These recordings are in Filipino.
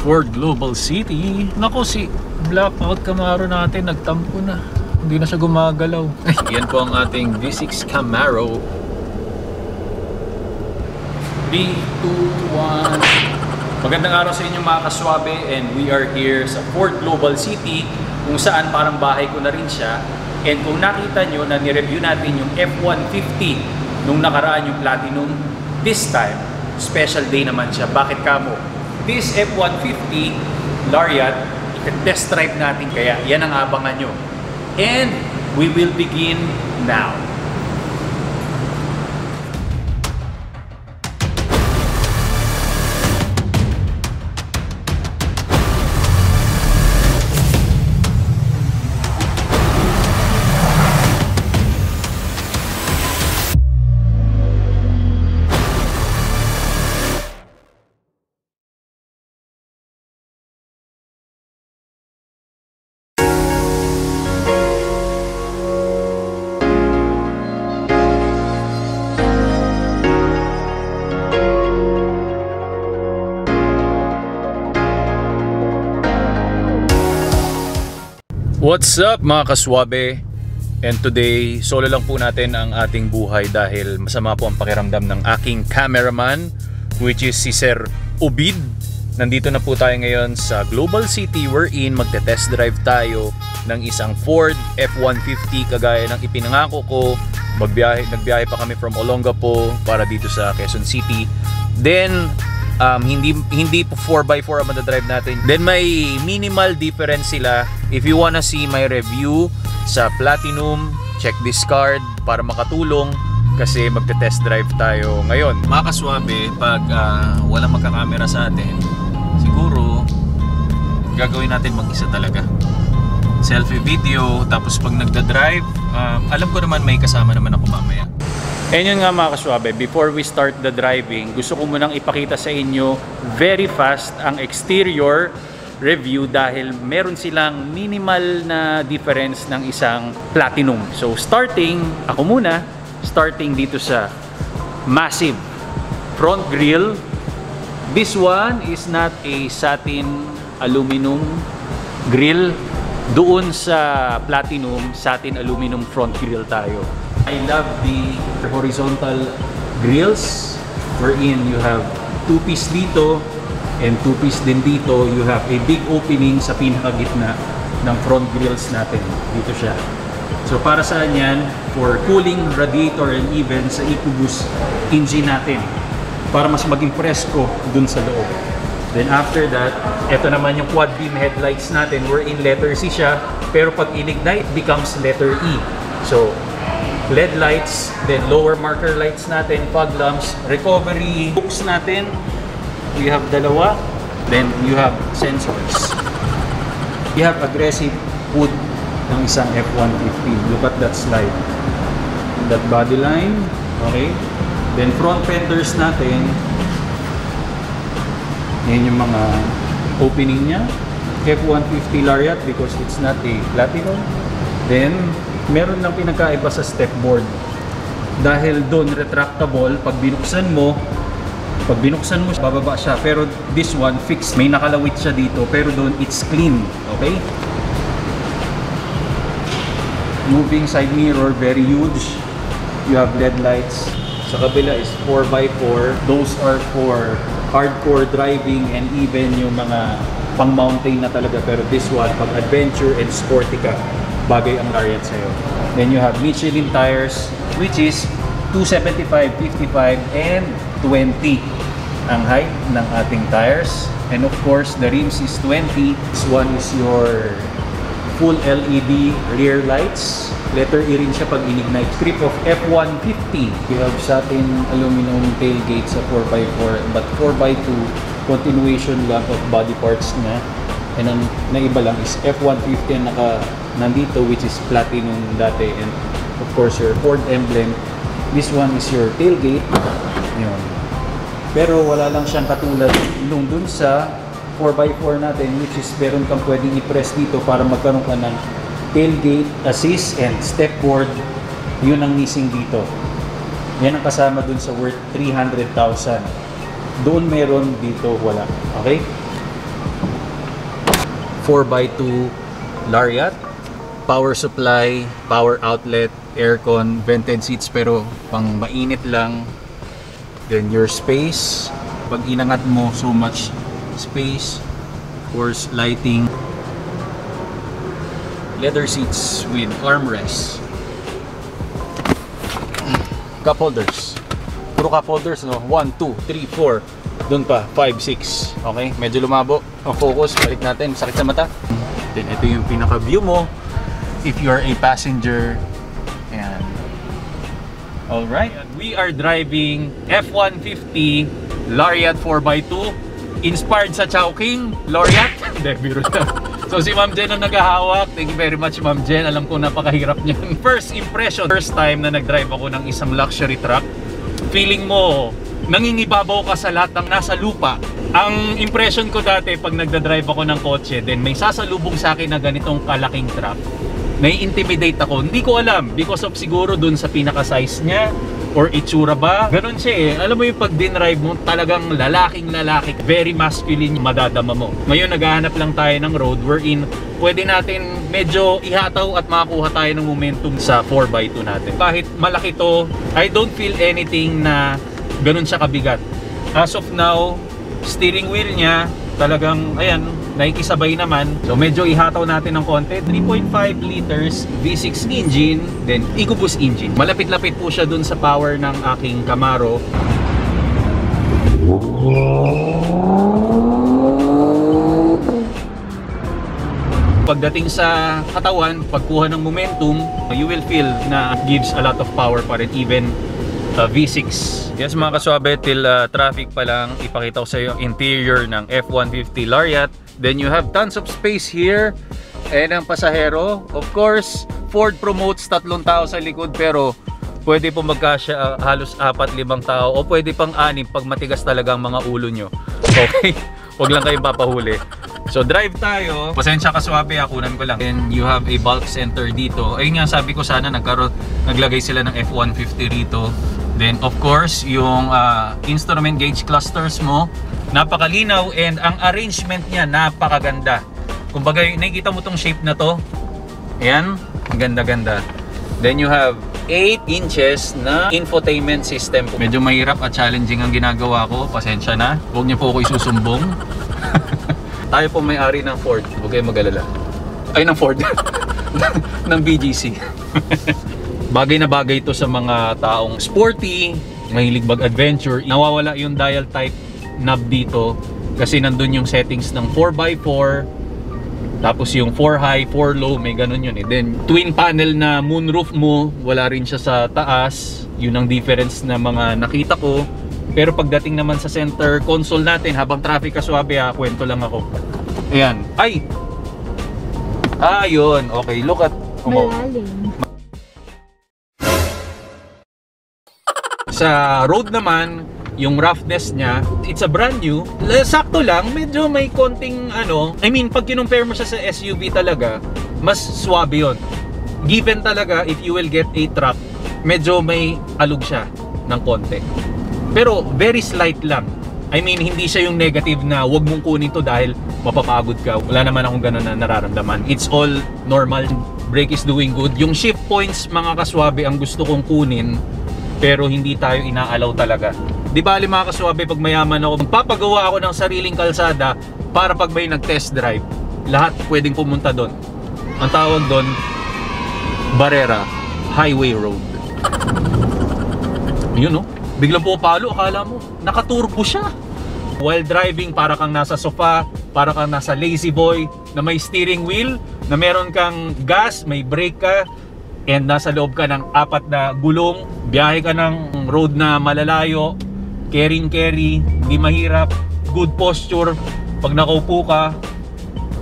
Ford Global City. Nako, si blackout Camaro natin nagtampo na. Hindi na siya gumagalaw. Yan po ang ating V6 Camaro. 3, 2, 1. Magandang araw sa inyo mga kaswabe, and we are here sa Ford Global City kung saan parang bahay ko na rin siya. And kung nakita nyo na ni-review natin yung F-150 nung nakaraan yung Platinum, this time, special day naman siya. Bakit kamo? This F-150 Lariat, i-test drive natin, kaya yan ang abangan nyo. And we will begin now. What's up mga kaswabe? And today, solo lang po natin ang ating buhay dahil masama po ang pakiramdam ng aking cameraman, which is si Sir Obid. Nandito na po tayo ngayon sa Global City wherein magte-test drive tayo ng isang Ford F-150 kagaya ng ipinangako ko. Nagbiyahe pa kami from Olongapo para dito sa Quezon City. Then hindi po 4x4 ang madadrive natin. Then may minimal difference sila. If you wanna see my review sa Platinum, check this card para makatulong kasi magte-test drive tayo ngayon. Mga kaswabe, pag walang magkakamera sa atin, siguro gagawin natin mag-isa talaga. Selfie video, tapos pag nagda-drive, alam ko naman may kasama naman ako mamaya. And yun nga mga kaswabe, before we start the driving, gusto ko munang ipakita sa inyo very fast ang exterior review dahil meron silang minimal na difference ng isang Platinum. So starting dito sa massive front grille. This one is not a satin aluminum grille. Doon sa Platinum, satin aluminum front grille tayo. I love the horizontal grills wherein you have two-piece dito and two-piece din dito. You have a big opening sa pinakagitna ng front grills natin. Dito siya. So para saan yan? For cooling radiator and even sa EcoBoost engine natin. Para mas maging presko dun sa loob. Then after that, ito naman yung quad beam headlights natin wherein letter C siya, pero pag in-ignite becomes letter E. So LED lights, then lower marker lights natin, fog lamps, recovery hooks natin. We have dalawa. Then you have sensors. You have aggressive hood ng isang F-150. Look at that slide. That body line. Okay. Then front fenders natin. Yan yung mga opening niya. F-150 Lariat because it's not a Platinum. Then meron lang pinagkaiba sa step board. Dahil doon retractable, pag binuksan mo, bababa siya. Pero this one, fixed. May nakalawit siya dito, pero doon, it's clean. Okay? Moving side mirror, very huge. You have LED lights. Sa kabila is 4x4. Those are for hardcore driving and even yung mga pang-mountain na talaga. Pero this one, pag adventure and sporty ka, bagay ang Lariat sa'yo. Then you have Michelin tires, which is 275, 55, and 20 ang height ng ating tires. And of course, the rims is 20. This one is your full LED rear lights. Letter E rin siya pag in-ignite. Strip of F-150. You have satin aluminum tailgate sa 4x4, but 4x2 continuation lang of body parts niya. And ang naiba lang is F-150 ang nandito, which is Platinum dati, and of course your Ford emblem. This one is your tailgate. Yun. Pero wala lang siyang katulad nung dun sa 4x4 natin, which is meron kang pwedeng i-press dito para magkaroon ka ng tailgate assist and step board. Yun ang missing dito. Yan ang kasama dun sa worth 300,000. Doon meron, dito wala. Okay? 4x2 Lariat. Power supply, power outlet, aircon, vented seats pero pang mainit lang. Then your space, pag inangat mo, so much space. Of course, lighting. Leather seats with armrests. Cup holders. Puro cup holders, no? 1, 2, 3, 4. Doon pa, 5, 6. Okay, medyo lumabo. O focus, balik natin. Sakit sa mata. Then ito yung pinaka-view mo if you are a passenger. Ayan. Alright, we are driving F-150 Lariat 4x2 inspired sa Chowking Lariat. Hindi, biro lang. So si Ma'am Jen ang naghahawak. Thank you very much, Ma'am Jen. Alam ko napakahirap niyan. First impression, first time na nag-drive ako ng isang luxury truck, feeling mo nangingibabaw ka sa lahat ng nasa lupa. Ang impression ko dati pag nagda-drive ako ng kotse, then may sasalubong sa akin na ganitong kalaking truck, nai-intimidate ako. Hindi ko alam because of siguro dun sa pinaka-size niya or itsura ba. Ganon siya eh. Alam mo yung pag dinrive mo, talagang lalaking lalaki, very masculine yung madadama mo. Ngayon naghahanap lang tayo ng road wherein pwede natin medyo ihataw at makakuha tayo ng momentum sa 4x2 natin. Kahit malaki to, I don't feel anything na ganon siya kabigat. As of now, steering wheel niya talagang ayan, nakikisabay naman. So medyo ihataw natin ng konti. 3.5 liters V6 engine, then EcoBoost engine. Malapit-lapit po siya dun sa power ng aking Camaro. Pagdating sa katawan, pagkuha ng momentum, you will feel na gives a lot of power pa rin, even V6. Yes mga kaswabe, till traffic pa lang, ipakita ko sa iyo ang interior ng F-150 Lariat. Then you have tons of space here. And ang pasahero, of course, Ford promotes 3 tao sa likod pero pwede po magkasya halos 4-5 tao o pwede pang 6 pag matigas talaga ang mga ulo nyo. Okay? Huwag lang kayong papahuli. So drive tayo. Pasensya kaswabe, kunan ko lang. And you have a bulk center dito. Ayun nga, sabi ko sana naglagay sila ng F-150 rito. Then of course, yung instrument gauge clusters mo, napakalinaw and ang arrangement niya napakaganda. Kumbaga, nakikita mo tong shape na to. Ayan, ganda-ganda. Then you have 8 inches na infotainment system. Medyo mahirap at challenging ang ginagawa ko. Pasensya na. Huwag niyo po ako isusumbong. Tayo po may-ari ng Ford. Huwag kayong mag-alala. Ay, ng Ford. ng BGC. Bagay na bagay ito sa mga taong sporty, mahilig mag-adventure. Nawawala yung dial type knob dito kasi nandun yung settings ng 4x4, tapos yung 4 high, 4 low, may ganun yun eh. Then twin panel na moonroof mo, wala rin siya sa taas. Yun ang difference na mga nakita ko. Pero pagdating naman sa center console natin, habang traffic kaswabe, kwento lang ako. Ayan. Ay! Yun. Okay, look at... Malalim. Sa road naman, yung roughness niya, it's a brand new. Sakto lang, medyo may konting pag kinumpare mo siya sa SUV talaga, mas swabe yun. Given talaga, if you will get a truck, medyo may alog siya ng konti. Pero very slight lang. Hindi siya yung negative na wag mong kunin to dahil mapapagod ka. Wala naman akong ganun na nararamdaman. It's all normal. Brake is doing good. Yung shift points, mga kaswabe, ang gusto kong kunin, pero hindi tayo inaalaw talaga. Di ba mga kaswabe, pag mayaman ako, magpapagawa ako ng sariling kalsada para pag may nag-test drive, lahat pwedeng pumunta doon. Ang tawag doon, Barrera Highway Road. Yun no? Biglang pupalo, akala mo, nakaturbo siya. While driving, para kang nasa sofa, para kang nasa lazy boy, na may steering wheel, na meron kang gas, may brake ka, and nasa loob ka ng 4 na gulong, biyahe ka ng road na malalayo, carry, hindi mahirap, good posture, pag nakaupo ka,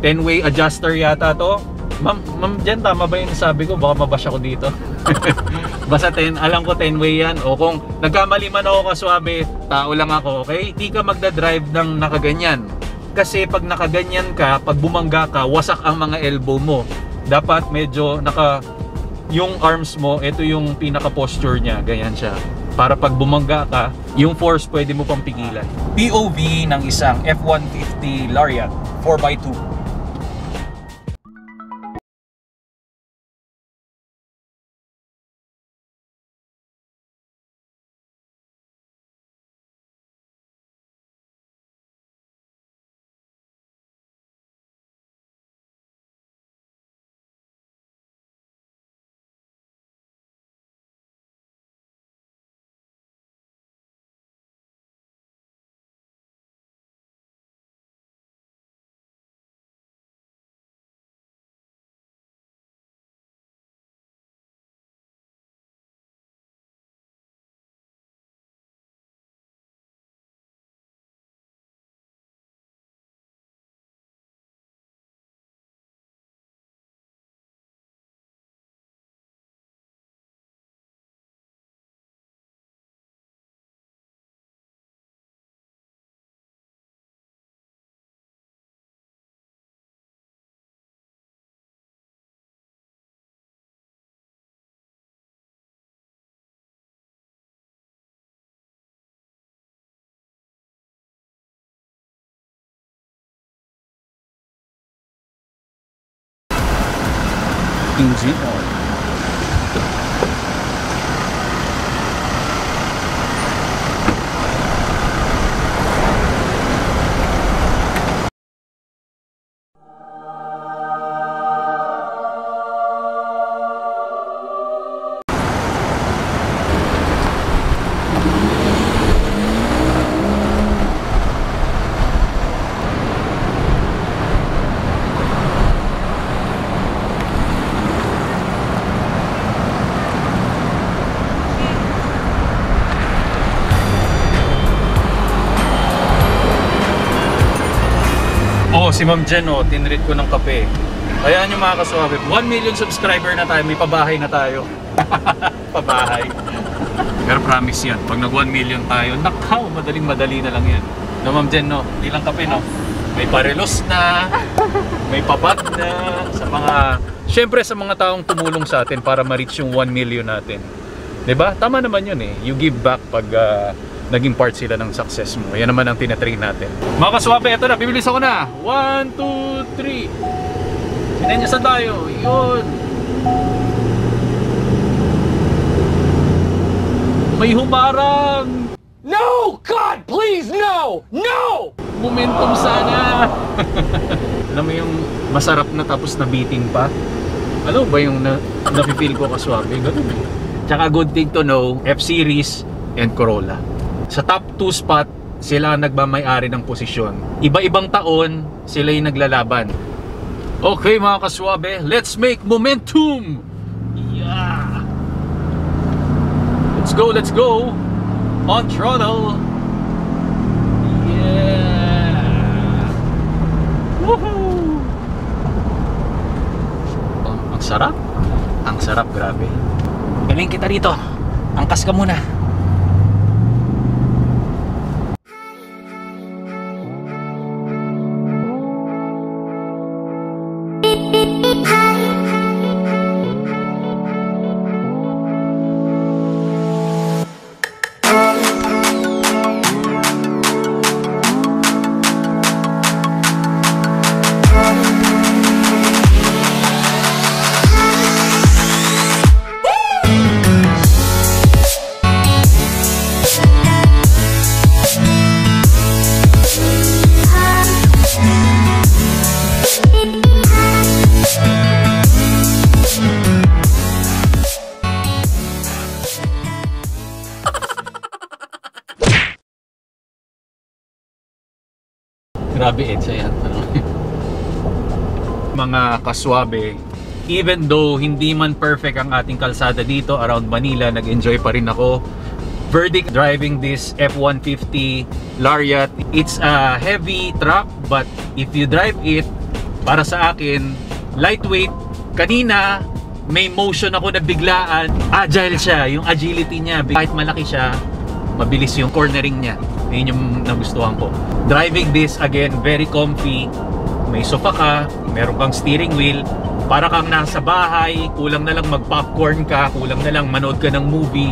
10-way adjuster yata to. Ma'am Jen, tama ba yung sabi ko? Baka mabash ako dito. Basta alam ko 10-way yan. O kung nagkamali man ako kaswabe, tao lang ako, okay? Hindi ka magdadrive ng nakaganyan. Kasi pag nakaganyan ka, pag bumangga ka, wasak ang mga elbow mo. Dapat medyo yung arms mo, ito yung pinaka-posture niya, ganyan siya. Para pag bumangga ka, yung force pwede mo pang pigilan. POV ng isang F-150 Lariat 4x2. Aking Gino. Oh, si Ma'am Jen, oh, tinreat ko ng kape. Ayan yung mga kaswabe. 1 million subscriber na tayo, may pabahay na tayo. Pabahay. Pero promise yan, pag nag 1 million tayo, nakaw, madaling-madali na lang yan. No, Ma'am Jen, no? Hindi lang kape, no? May parelos na, may pabat na, sa mga, syempre sa mga taong tumulong sa atin para ma-reach yung 1 million natin. 'Di ba? Tama naman yun eh. You give back pag naging part sila ng success mo. Yan naman ang tinatrain natin. Mga kaswabe, ito na, bibilis ako na. 1, 2, 3. Sinenyasan tayo. Yun. May humarang. No! God, please, no! No! Momentum sana. Alam mo yung masarap na tapos nabitin pa? Ano ba yung nafe-feel ko kaswabe? Ganun eh. Tsaka good thing to know, F-Series and Corolla. Sa top 2 spot, sila nagmamay-ari ng posisyon. Iba-ibang taon, sila yung naglalaban. Okay mga kaswabe, let's make momentum! Yeah! Let's go! On throttle! Yeah! Woohoo! Oh, ang sarap! Ang sarap, grabe. Galing kita rito. Angkas ka muna. Grabe EDSA yan. Mga kaswabe, even though hindi man perfect ang ating kalsada dito around Manila, nag-enjoy pa rin ako. Verdict driving this F-150 Lariat. It's a heavy truck, but if you drive it, para sa akin, lightweight. Kanina, may motion ako na biglaan. Agile siya, yung agility niya. Kahit malaki siya, mabilis yung cornering niya. Yun yung nagustuhan ko. Driving this, again, very comfy. May sofa ka, meron kang steering wheel. Para kang nasa bahay, kulang na lang mag-popcorn ka, kulang na lang manood ka ng movie.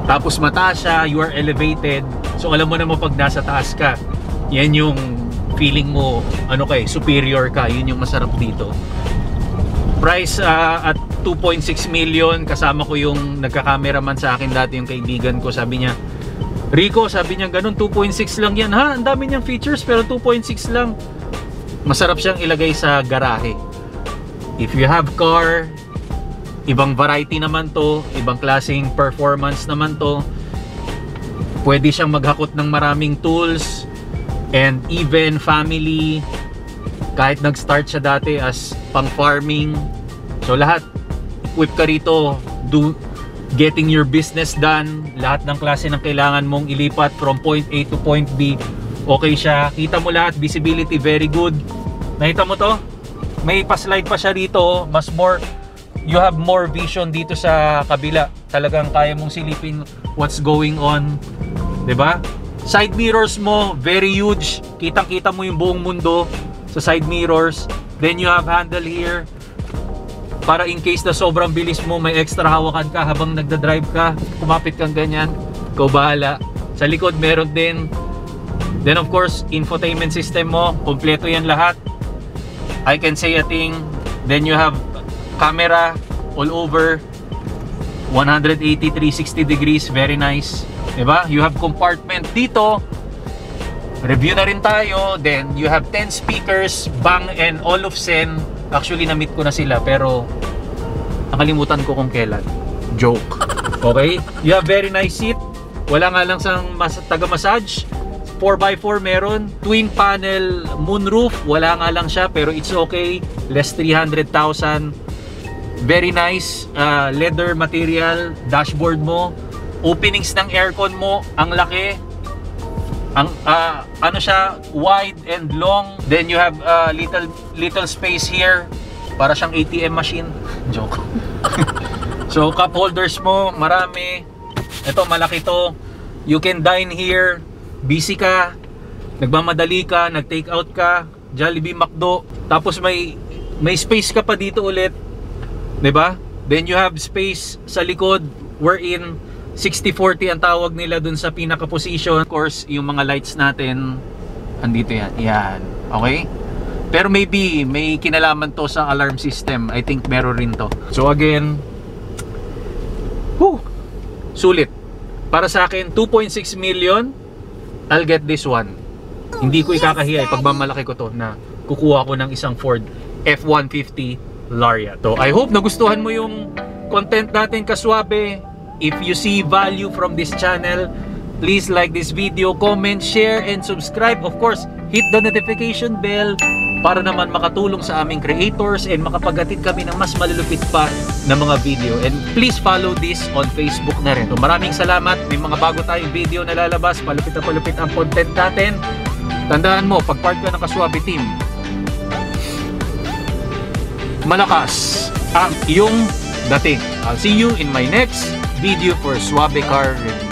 Tapos mataas siya, you are elevated. So alam mo naman pag nasa taas ka, yan yung feeling mo, ano kay, superior ka. Yun yung masarap dito. Price at 2.6 million. Kasama ko yung nagka-cameraman sa akin dati, yung kaibigan ko. Sabi niya, Rico, sabi niya ganun, 2.6 lang yan. Ha, ang dami niyang features pero 2.6 lang. Masarap siyang ilagay sa garahe. If you have car, ibang variety naman to, ibang klaseng performance naman to. Pwede siyang maghakot ng maraming tools and even family. Kahit nag-start siya dati as pang farming. So lahat, equip ka rito, getting your business done, lahat ng klase ng kailangan mong ilipat from point A to point B, okay siya. Kita mo lahat, visibility very good. Nakita mo to? May pa-slide pa siya dito, mas more, you have more vision dito sa kabila. Talagang kaya mong silipin what's going on, 'di ba? Side mirrors mo, very huge. Kitang-kita mo yung buong mundo sa side mirrors. Then you have handle here, para in case na sobrang bilis mo, may extra hawakan ka habang nagda-drive ka, kumapit kang ganyan, ikaw bahala. Sa likod meron din. Then of course, infotainment system mo, kompleto yan lahat. I can say a thing. Then you have camera all over 180 360 degrees, very nice, diba? You have compartment dito. Review na rin tayo. Then you have 10 speakers, Bang and Olufsen. Actually na-meet ko na sila pero nakalimutan ko kung kailan. Joke. Okay? You have very nice seat. Wala nga lang sang taga-massage. 4x4 meron. Twin panel moonroof. Wala nga lang siya pero it's okay. Less 300,000. Very nice. Leather material. Dashboard mo. Openings ng aircon mo. Ang laki. Ang ano siya, wide and long. Then you have little space here para siyang ATM machine. Joke. So cup holders mo marami. Ito malaki to. You can dine here. Busy ka, nagmamadali ka, nag-take out ka, Jollibee, McDo. Tapos may space ka pa dito ulit, 'di ba? Then you have space sa likod wherein 60-40 ang tawag nila dun sa pinaka position. Of course, yung mga lights natin andito yan. Yan. Okay? Pero maybe may kinalaman to sa alarm system. I think meron rin to. So again, sulit. Para sa akin, 2.6 million, I'll get this one. Hindi ko ikakahiya, pagmamalaki ko to na kukuha ko ng isang Ford F-150 Lariat. So I hope nagustuhan mo yung content natin, kaswabe. If you see value from this channel, please like this video, comment, share, and subscribe. Of course, hit the notification bell para naman makatulong sa aming creators and makapaghatid kami ng mas malulupit pa na mga video. And please follow this on Facebook na rin. So, maraming salamat. May mga bago tayong video na lalabas. Palupit na palupit ang content natin. Tandaan mo, pag part ka ng Kaswabe team, malakas ang iyong dating. I'll see you in my next video for Swabe Car Review.